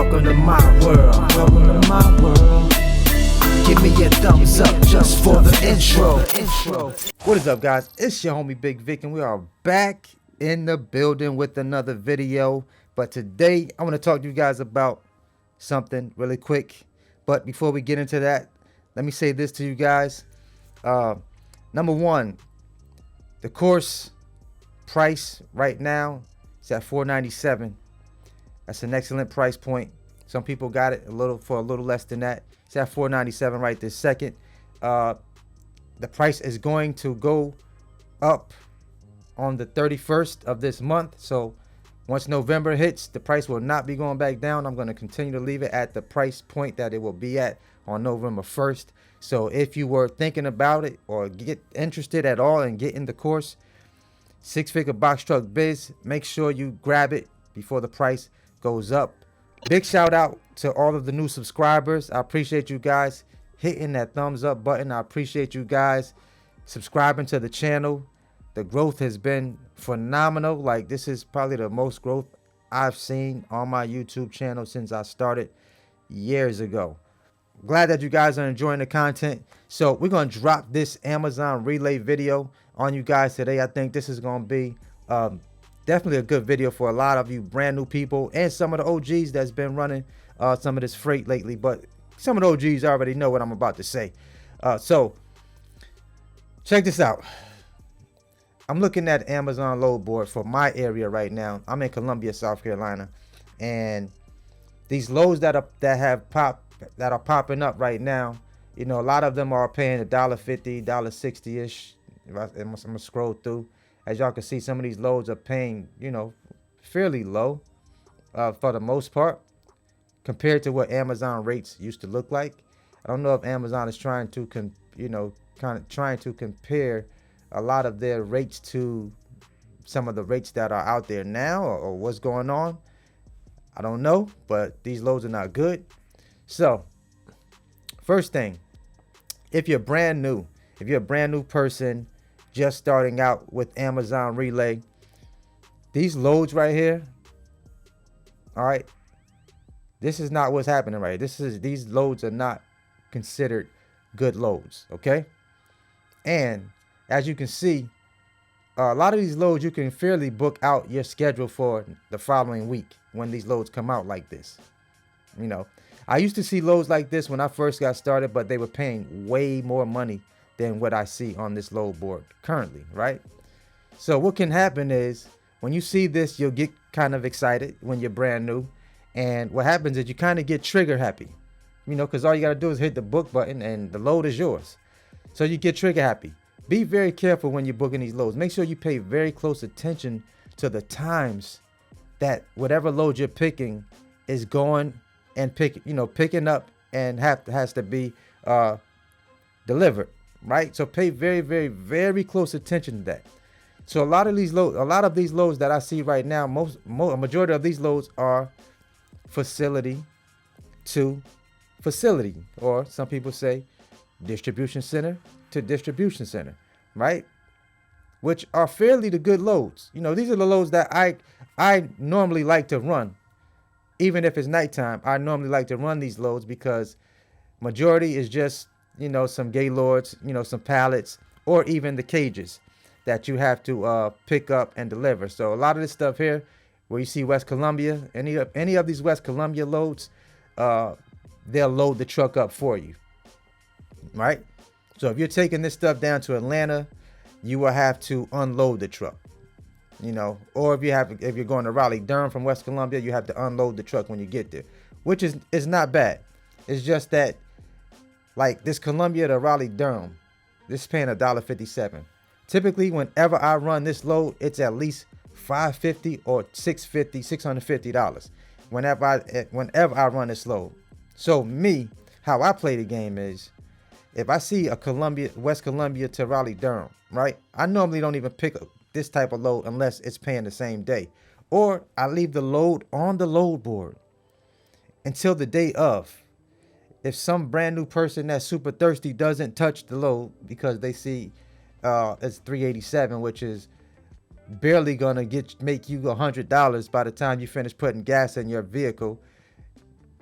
Welcome to my world. Welcome to my world. Give me a thumbs up just for the intro. What is up, guys? It's your homie Bigg Vic, and we are back in the building with another video. But today, I want to talk to you guys about something really quick. But before we get into that, let me say this to you guys. Number one, the course price right now is at $497. That's an excellent price point. Some people got it for a little less than that. It's at $497 right this second. The price is going to go up on the 31st of this month. So once November hits, the price will not be going back down. I'm going to continue to leave it at the price point that it will be at on November 1st. So if you were thinking about it or get interested at all in getting the course, Six Figure Box Truck Biz, make sure you grab it before the price goes up. Big shout out to all of the new subscribers. I appreciate you guys hitting that thumbs up button. I appreciate you guys subscribing to the channel. The growth has been phenomenal. Like, this is probably the most growth I've seen on my YouTube channel since I started years ago. Glad that you guys are enjoying the content. So we're going to drop this Amazon relay video on you guys today. I think this is going to be definitely a good video for a lot of you brand new people and some of the OGs that's been running some of this freight lately. But some of the OGs already know what I'm about to say. So check this out. I'm looking at Amazon load board for my area right now. I'm in Columbia, South Carolina, and these loads that are popping up right now, you know, a lot of them are paying $1.50, $1.60 ish. I'm gonna scroll through. As y'all can see, some of these loads are paying, you know, fairly low for the most part compared to what Amazon rates used to look like. I don't know if Amazon is trying to trying to compare a lot of their rates to some of the rates that are out there now, or what's going on. I don't know, but these loads are not good. So first thing, if you're brand new, if you're a brand new person just starting out with Amazon Relay, these loads right here, all right, this is not what's happening right here. These loads are not considered good loads, okay? And as you can see, a lot of these loads you can fairly book out your schedule for the following week when these loads come out like this. You know, I used to see loads like this when I first got started, but they were paying way more money than what I see on this load board currently, right? So what can happen is when you see this, you'll get kind of excited when you're brand new. And what happens is you kind of get trigger happy, you know, because all you got to do is hit the book button and the load is yours. So you get trigger happy. Be very careful when you're booking these loads. Make sure you pay very close attention to the times that whatever load you're picking is going and picking up and has to be delivered, right? So pay very, very, very close attention to that. So a lot of these loads that I see right now, a majority of these loads are facility to facility, or some people say distribution center to distribution center, right? Which are fairly the good loads. You know, these are the loads that I normally like to run. Even if it's nighttime, I normally like to run these loads because majority is just, you know, some gaylords, you know, some pallets, or even the cages that you have to pick up and deliver. So a lot of this stuff here, where you see West Columbia, any of these West Columbia loads, they'll load the truck up for you, right? So if you're taking this stuff down to Atlanta, you will have to unload the truck, you know, or if you're going to Raleigh, Durham from West Columbia, you have to unload the truck when you get there, which is not bad. It's just that, like this Columbia to Raleigh, Durham, this is paying $1.57. Typically, whenever I run this load, it's at least $550 or $650 whenever I run this load. So how I play the game is, if I see a West Columbia to Raleigh, Durham, right? I normally don't even pick this type of load unless it's paying the same day, or I leave the load on the load board until the day of. If some brand new person that's super thirsty doesn't touch the load because they see it's $387, which is barely gonna make you $100 by the time you finish putting gas in your vehicle,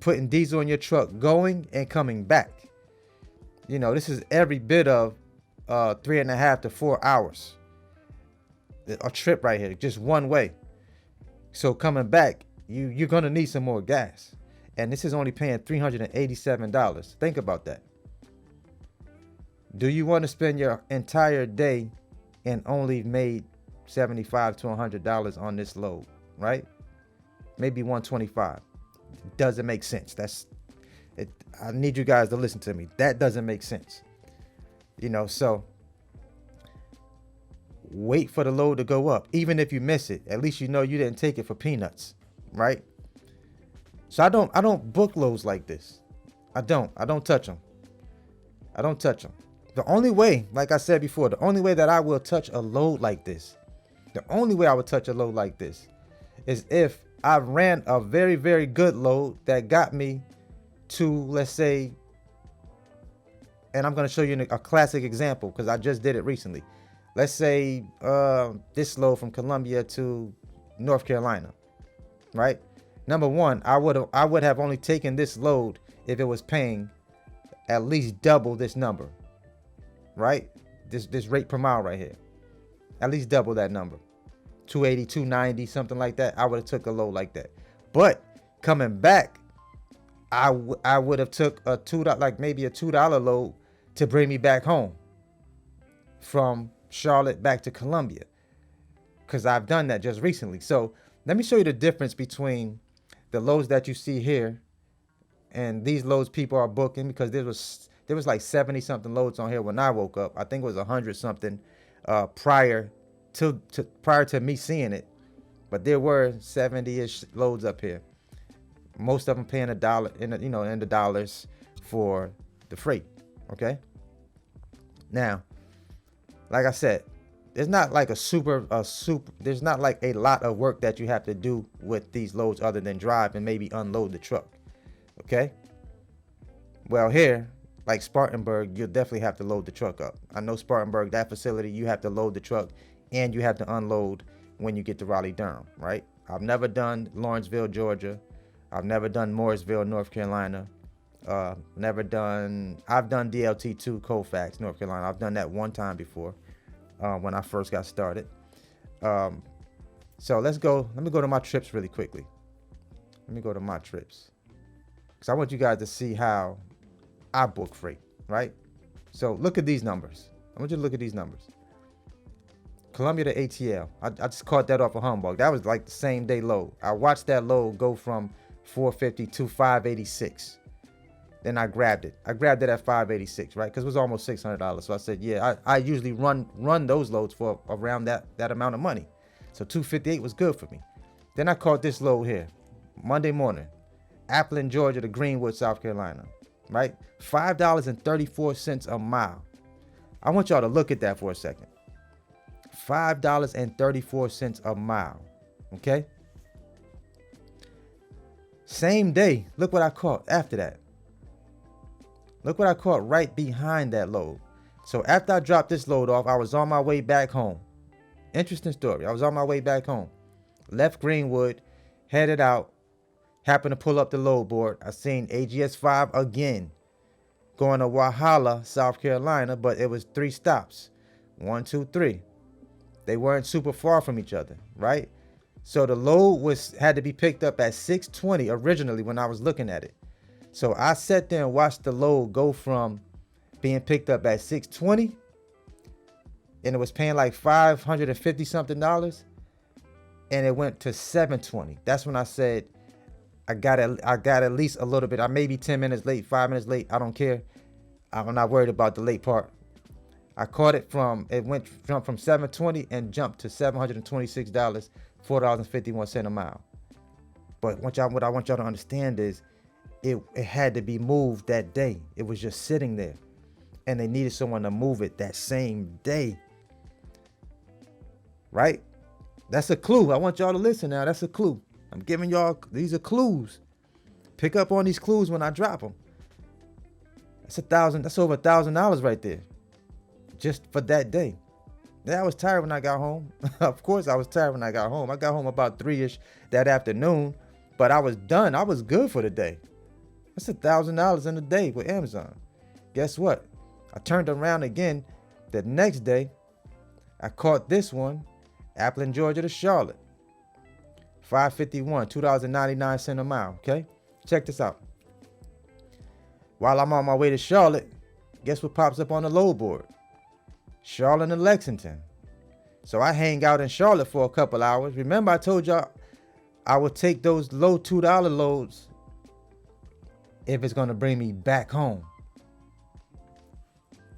putting diesel in your truck, going and coming back. You know, this is every bit of 3.5 to 4 hours. A trip right here, just one way. So coming back, you're gonna need some more gas. And this is only paying $387. Think about that. Do you want to spend your entire day and only made $75 to $100 on this load, right? Maybe $125. Doesn't make sense. That's it. I need you guys to listen to me. That doesn't make sense. You know, so wait for the load to go up. Even if you miss it, at least you know you didn't take it for peanuts, right? So I don't book loads like this. I don't touch them. I don't touch them. The only way, like I said before, the only way that I will touch a load like this, the only way I would touch a load like this is if I ran a very, very good load that got me to, let's say, and I'm going to show you a classic example because I just did it recently. Let's say this load from Columbia to North Carolina, right? Number one, I would have only taken this load if it was paying at least double this number, right? This rate per mile right here, at least double that number, 280, 290, something like that. I would have took a load like that. But coming back, I would have took a maybe a $2 load to bring me back home from Charlotte back to Columbia, because I've done that just recently. So let me show you the difference between the loads that you see here and these loads people are booking, because there was like 70 something loads on here when I woke up. I think it was 100 something prior to me seeing it, but there were 70-ish loads up here. Most of them paying $1 in the dollars for the freight. Okay. Now, like I said, there's not like there's not like a lot of work that you have to do with these loads other than drive and maybe unload the truck. Okay. Well, here, like Spartanburg, you'll definitely have to load the truck up. I know Spartanburg, that facility, you have to load the truck and you have to unload when you get to Raleigh, Durham, right? I've never done Lawrenceville, Georgia. I've never done Mooresville, North Carolina. I've done DLT2 Colfax, North Carolina. I've done that one time before when I first got started. So let me go to my trips really quickly. Let me go to my trips, because I want you guys to see how I book freight, right? So look at these numbers. I want you to look at these numbers. Columbia to ATL. I just caught that off a humbug. That was like the same day load. I watched that load go from 450 to 586. Then I grabbed it. I grabbed it at 586, right? Because it was almost $600. So I said, yeah, I usually run those loads for around that amount of money. So 258 was good for me. Then I caught this load here, Monday morning, Appleton, Georgia to Greenwood, South Carolina, right? $5.34 a mile. I want y'all to look at that for a second. $5.34 a mile. Okay. Same day. Look what I caught after that. Look what I caught right behind that load. So after I dropped this load off, I was on my way back home. Interesting story. I was on my way back home. Left Greenwood, headed out, happened to pull up the load board. I seen AGS 5 again, going to Walhalla, South Carolina, but it was 3 stops. 1, 2, 3. They weren't super far from each other, right? So the load had to be picked up at 6:20 originally when I was looking at it. So I sat there and watched the load go from being picked up at 6:20, and it was paying like $550 something, and it went to 7:20. That's when I said, I got at least a little bit. I may be 10 minutes late, 5 minutes late. I don't care. I'm not worried about the late part. I caught it it went from 7:20 and jumped to $726, $4.51 a mile. But what I want y'all to understand is it had to be moved that day. It was just sitting there, and they needed someone to move it that same day. Right? That's a clue. I want y'all to listen now. That's a clue. I'm giving y'all, these are clues. Pick up on these clues when I drop them. That's over $1,000 right there, just for that day. Yeah, I was tired when I got home. Of course I was tired when I got home. I got home about 3-ish that afternoon, but I was done. I was good for the day. That's $1,000 in a day with Amazon. Guess what? I turned around again the next day. I caught this one, Appleton, Georgia to Charlotte. 551, $2.99 a mile. Okay? Check this out. While I'm on my way to Charlotte, guess what pops up on the load board? Charlotte and Lexington. So I hang out in Charlotte for a couple hours. Remember I told y'all I would take those low $2 loads if it's going to bring me back home.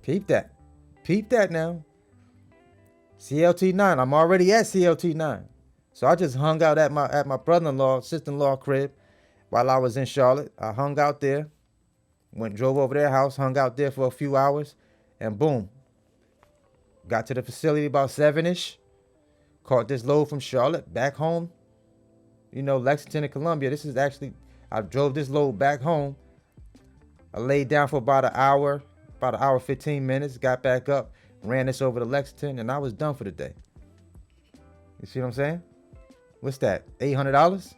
Peep that. Peep that now. CLT9. I'm already at CLT9. So I just hung out at my brother-in-law, sister-in-law crib while I was in Charlotte. I hung out there. Drove over their house, hung out there for a few hours, and boom. Got to the facility about 7-ish. Caught this load from Charlotte back home. You know, Lexington and Columbia. This is actually, I drove this load back home. I laid down for about an hour 15 minutes, got back up, ran this over to Lexington, and I was done for the day. You see what I'm saying? What's that? $800?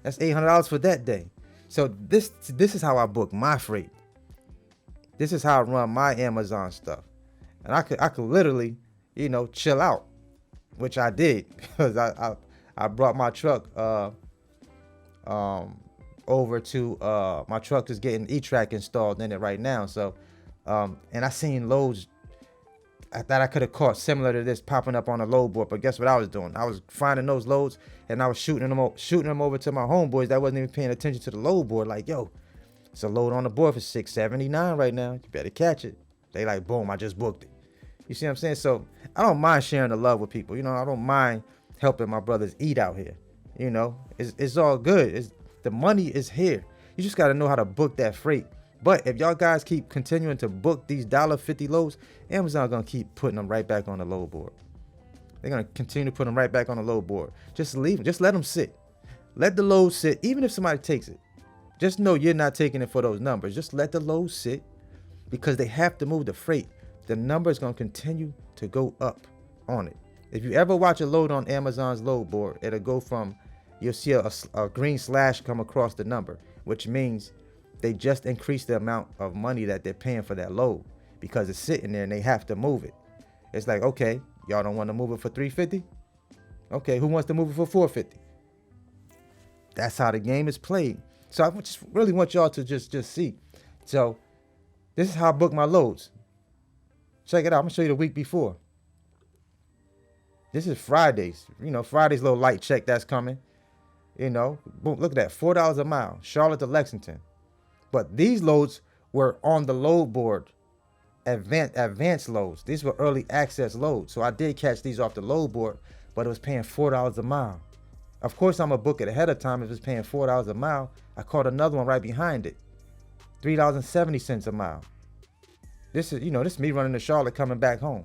That's $800 for that day. So this is how I book my freight. This is how I run my Amazon stuff. And I could literally, you know, chill out, which I did because I brought my truck over to my truck is getting E-Track installed in it right now. So and I seen loads that I could have caught similar to this popping up on a load board. But guess what I was doing? I was finding those loads and I was shooting them over to my homeboys that wasn't even paying attention to the load board. Like, yo, it's a load on the board for $679 right now. You better catch it. They like, boom, I just booked it. You see what I'm saying? So I don't mind sharing the love with people. You know, I don't mind helping my brothers eat out here. You know, it's all good. The money is here. You just got to know how to book that freight. But if y'all guys keep continuing to book these $1.50 loads, Amazon gonna keep putting them right back on the load board. They're gonna continue to put them right back on the load board. Just leave them. Just let them sit. Let the load sit. Even if somebody takes it, just know you're not taking it for those numbers. Just let the load sit because they have to move the freight. The number is gonna continue to go up on it. If you ever watch a load on Amazon's load board, it'll go from, you'll see a green slash come across the number, which means they just increased the amount of money that they're paying for that load because it's sitting there and they have to move it. It's like, okay, y'all don't want to move it for $350? Okay, who wants to move it for $450? That's how the game is played. So I just really want y'all to just see. So this is how I book my loads. Check it out. I'm gonna show you the week before. This is Fridays. You know, Friday's little light check that's coming. You know, boom, look at that, $4 a mile, Charlotte to Lexington. But these loads were on the load board, advanced loads. These were early access loads. So I did catch these off the load board, but it was paying $4 a mile. Of course, I'm gonna book it ahead of time. If it's paying $4 a mile, I caught another one right behind it, $3.70 a mile. This is, you know, this is me running to Charlotte coming back home.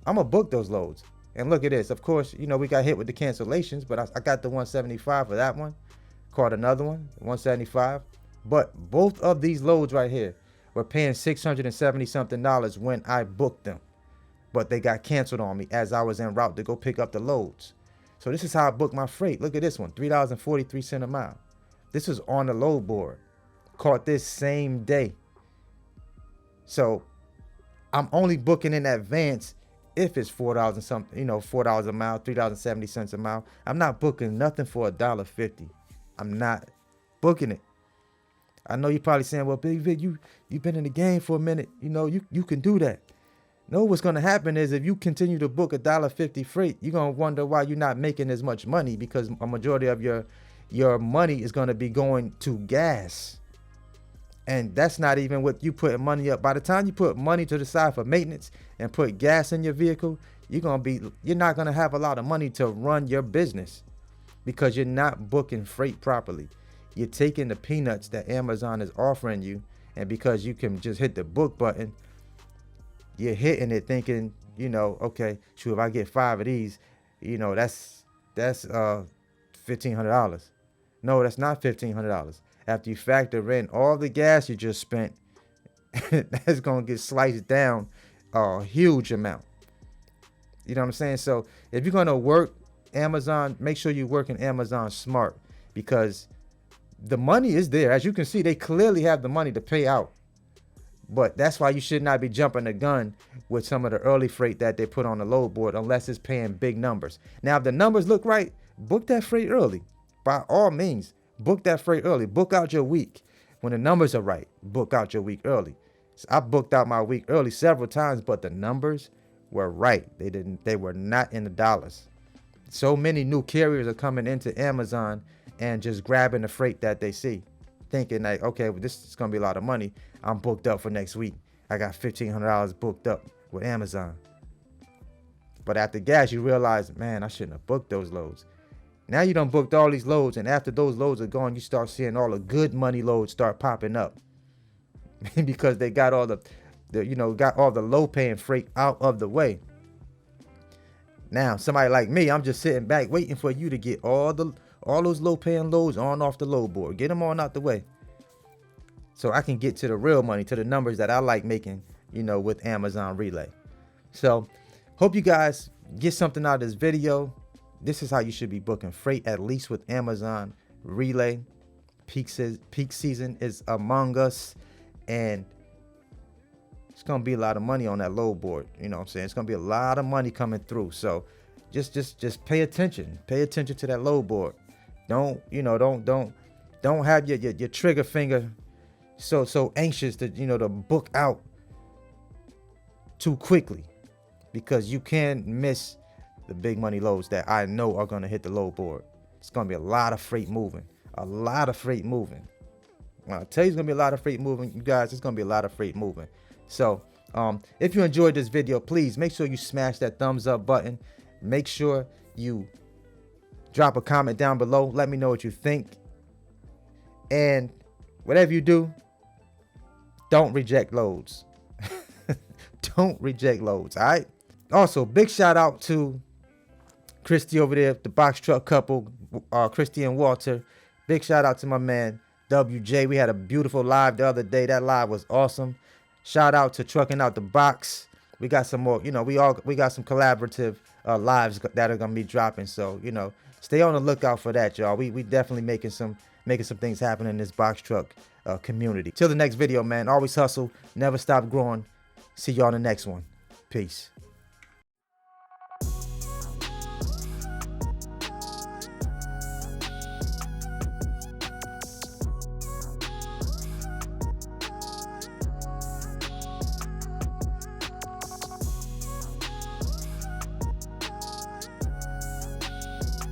I'm gonna book those loads. And look at this. Of course, you know, we got hit with the cancellations, but I got the 175 for that one. Caught another one, 175. But both of these loads right here were paying $670 something when I booked them. But they got canceled on me as I was en route to go pick up the loads. So this is how I booked my freight. Look at this one, $3.43 a mile. This was on the load board. Caught this same day. So I'm only booking in advance if it's $4 and something, you know, $4 a mile, $3.70 a mile. I'm not booking nothing for $1.50. I'm not booking it. I know you're probably saying, well, Bigg Vic, you've been in the game for a minute. You know, you can do that. No, what's going to happen is if you continue to book $1.50 freight, you're going to wonder why you're not making as much money because a majority of your money is going to be going to gas. And that's not even what you put money up. By the time you put money to the side for maintenance and put gas in your vehicle, you're not going to have a lot of money to run your business because you're not booking freight properly. You're taking the peanuts that Amazon is offering you, and because you can just hit the book button, you're hitting it thinking, you know, okay, sure, if I get 5 of these, you know, that's $1,500. No, that's not $1,500. After you factor in all the gas you just spent, that's gonna get sliced down a huge amount. You know what I'm saying? So if you're gonna work Amazon, make sure you work in Amazon smart, because the money is there. As you can see, they clearly have the money to pay out. But that's why you should not be jumping the gun with some of the early freight that they put on the load board unless it's paying big numbers. Now, if the numbers look right, book that freight early. By all means, book that freight early. Book out your week. When the numbers are right, book out your week early. So I booked out my week early several times, but the numbers were right. They were not in the dollars. So many new carriers are coming into Amazon and just grabbing the freight that they see, thinking like, okay, well, this is gonna be a lot of money. I'm booked up for next week. I got $1,500 booked up with Amazon. But after gas, you realize, man, I shouldn't have booked those loads. Now you done booked all these loads, and after those loads are gone, you start seeing all the good money loads start popping up because they got all got all the low paying freight out of the way. Now, somebody like me, I'm just sitting back waiting for you to get all those low paying loads on off the load board. Get them on out the way, so I can get to the real money, to the numbers that I like making, with Amazon Relay. So, hope you guys get something out of this video. This is how you should be booking freight, at least with Amazon Relay. Peak season is among us, and it's gonna be a lot of money on that load board. You know what I'm saying? It's gonna be a lot of money coming through. So just pay attention. Pay attention to that load board. Don't have your trigger finger so anxious to to book out too quickly, because you can miss the big money loads that I know are gonna hit the load board. It's gonna be a lot of freight moving. A lot of freight moving. When I tell you it's gonna be a lot of freight moving, you guys, it's gonna be a lot of freight moving. So if you enjoyed this video, please make sure you smash that thumbs up button. Make sure you drop a comment down below. Let me know what you think. And whatever you do, don't reject loads. Don't reject loads, all right? Also, big shout out to Christy over there, the box truck couple, Christy and Walter. Big shout out to my man WJ. We had a beautiful live the other day. That live was awesome. Shout out to Trucking Out the Box. We got some more, we got some collaborative lives that are gonna be dropping. So, stay on the lookout for that, y'all. We definitely making some things happen in this box truck community. Till the next video, man. Always hustle, never stop growing. See y'all in the next one. Peace.